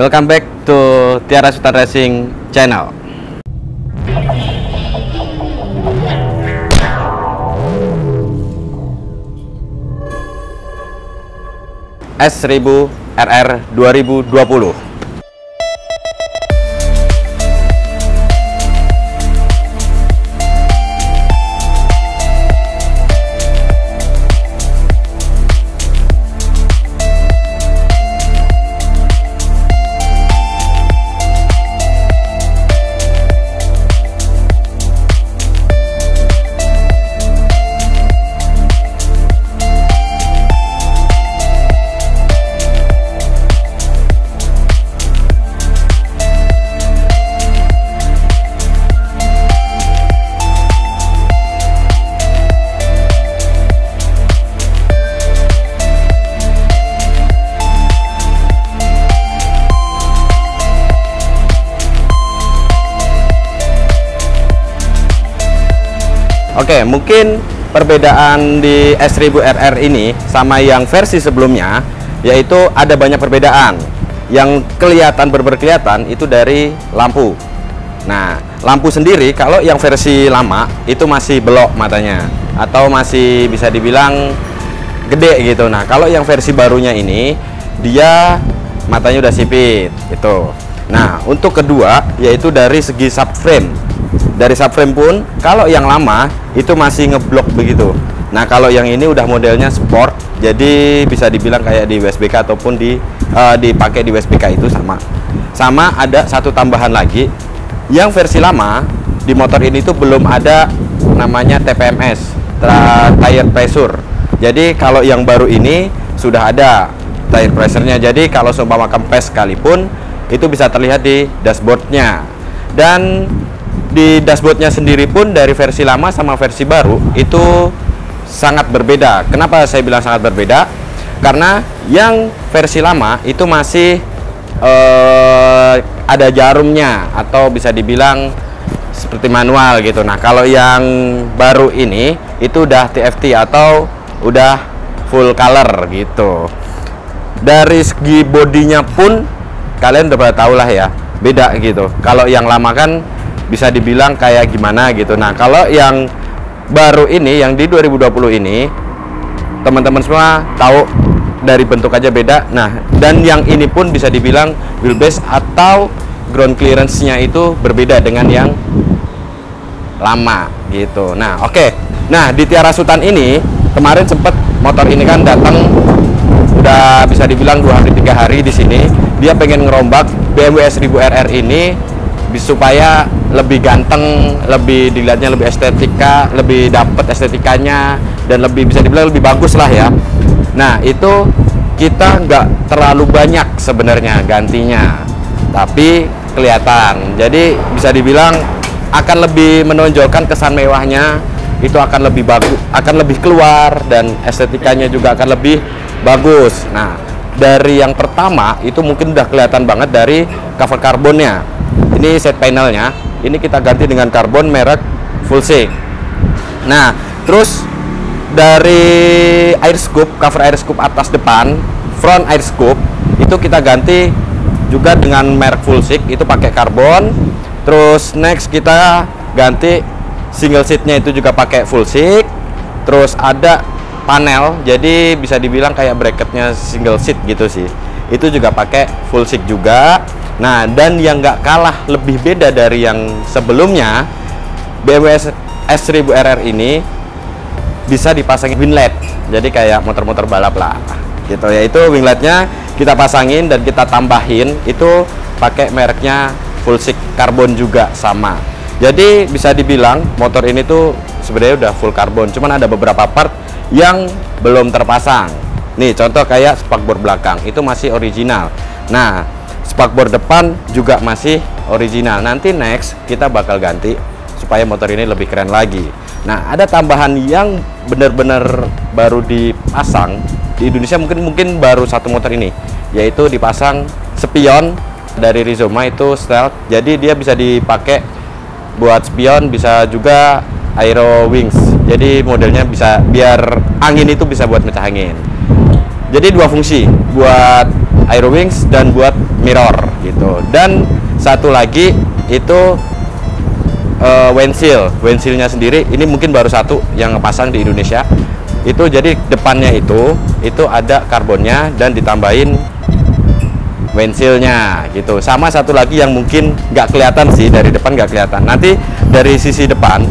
Welcome back to Tiara Sultan Racing Channel. S1000 RR 2020. Oke, mungkin perbedaan di S1000 RR ini sama yang versi sebelumnya, yaitu ada banyak perbedaan. Yang kelihatan berkelihatan itu dari lampu. Nah, lampu sendiri kalau yang versi lama itu masih belok matanya, atau masih bisa dibilang gede gitu. Nah, kalau yang versi barunya ini dia matanya udah sipit gitu. Nah, untuk kedua yaitu dari segi subframe. Dari subframe pun kalau yang lama itu masih ngeblok begitu. Nah, kalau yang ini udah modelnya sport, jadi bisa dibilang kayak di WSBK ataupun dipakai di WSBK itu sama. Sama ada satu tambahan lagi, yang versi lama di motor ini tuh belum ada namanya TPMS, tire pressure. Jadi kalau yang baru ini sudah ada tire pressure-nya. Jadi kalau seumpama kempes sekalipun itu bisa terlihat di dashboardnya. Dan di dashboardnya sendiri pun dari versi lama sama versi baru itu sangat berbeda. Kenapa saya bilang sangat berbeda? Karena yang versi lama itu masih ada jarumnya, atau bisa dibilang seperti manual gitu. Nah, kalau yang baru ini itu udah TFT atau udah full color gitu. Dari segi bodinya pun kalian udah pada tahu lah ya, beda gitu. Kalau yang lama kan bisa dibilang kayak gimana gitu. Nah, kalau yang baru ini, yang di 2020 ini, teman-teman semua tahu dari bentuk aja beda. Nah, dan yang ini pun bisa dibilang wheelbase atau ground clearance-nya itu berbeda dengan yang lama gitu. Nah, oke. Nah, di Tiara Sultan ini kemarin sempet motor ini kan datang, udah bisa dibilang 2 hari 3 hari di sini. Dia pengen ngerombak BMW S1000 RR ini supaya lebih ganteng, lebih dilihatnya lebih estetika, lebih dapet estetikanya, dan lebih bisa dibilang lebih bagus lah ya. Nah, itu kita nggak terlalu banyak sebenarnya gantinya, tapi kelihatan. Jadi bisa dibilang akan lebih menonjolkan kesan mewahnya, itu akan lebih bagus, akan lebih keluar, dan estetikanya juga akan lebih bagus. Nah, dari yang pertama itu mungkin udah kelihatan banget dari cover karbonnya. Ini set panelnya, ini kita ganti dengan karbon merek Fullsig. Nah, terus dari air scoop, cover air scoop atas depan, front air scoop itu kita ganti juga dengan merek Fullsig, itu pakai karbon. Terus next kita ganti single seatnya itu juga pakai Fullsig. Terus ada panel, jadi bisa dibilang kayak bracketnya single seat gitu sih, itu juga pakai Fullsig juga. Nah, dan yang nggak kalah lebih beda dari yang sebelumnya, BMW S1000 RR ini bisa dipasangin winglet, jadi kayak motor-motor balap lah gitu, yaitu wingletnya kita pasangin dan kita tambahin itu pakai mereknya Fullsig karbon juga sama. Jadi bisa dibilang motor ini tuh sebenarnya udah full karbon, cuman ada beberapa part yang belum terpasang. Nih contoh kayak spakbor belakang itu masih original. Nah, spakbor depan juga masih original. Nanti next kita bakal ganti supaya motor ini lebih keren lagi. Nah, ada tambahan yang benar-benar baru dipasang di Indonesia, mungkin baru satu motor ini, yaitu dipasang spion dari Rizoma itu stealth. Jadi dia bisa dipakai buat spion, bisa juga aero wings. Jadi modelnya bisa biar angin itu bisa buat mecah angin. Jadi dua fungsi, buat aero wings dan buat mirror gitu. Dan satu lagi itu windshield-nya sendiri ini mungkin baru satu yang ngepasang di Indonesia. Itu jadi depannya itu ada karbonnya dan ditambahin windshield-nya gitu. Sama satu lagi yang mungkin nggak kelihatan sih, dari depan nggak kelihatan. Nanti dari sisi depan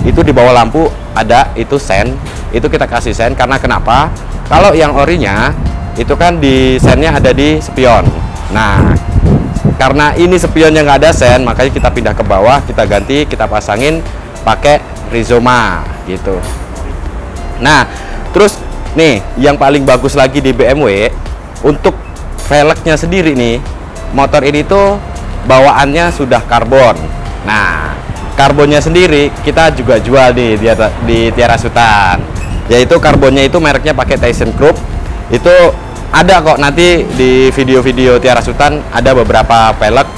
itu di bawah lampu ada itu sen, itu kita kasih sen karena kenapa? Kalau yang orinya itu kan di sennya ada di spion. Nah, karena ini spionnya nggak ada sen, makanya kita pindah ke bawah, kita ganti, kita pasangin pakai Rizoma gitu. Nah, terus nih yang paling bagus lagi di BMW untuk velgnya sendiri nih, motor ini tuh bawaannya sudah karbon. Nah, karbonnya sendiri kita juga jual di Tiara Sultan, yaitu karbonnya itu mereknya pakai ThyssenKrupp. Itu ada kok nanti di video-video Tiara Sultan, ada beberapa velg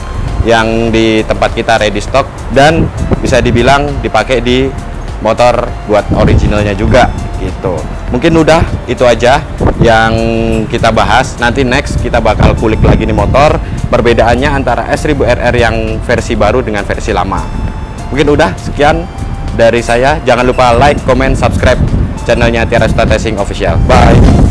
yang di tempat kita ready stock dan bisa dibilang dipakai di motor buat originalnya juga gitu. Mungkin udah itu aja yang kita bahas. Nanti next kita bakal kulik lagi nih motor, perbedaannya antara S1000RR yang versi baru dengan versi lama. Mungkin udah sekian dari saya. Jangan lupa like, comment, subscribe channelnya Tiara Sultan Racing Official. Bye.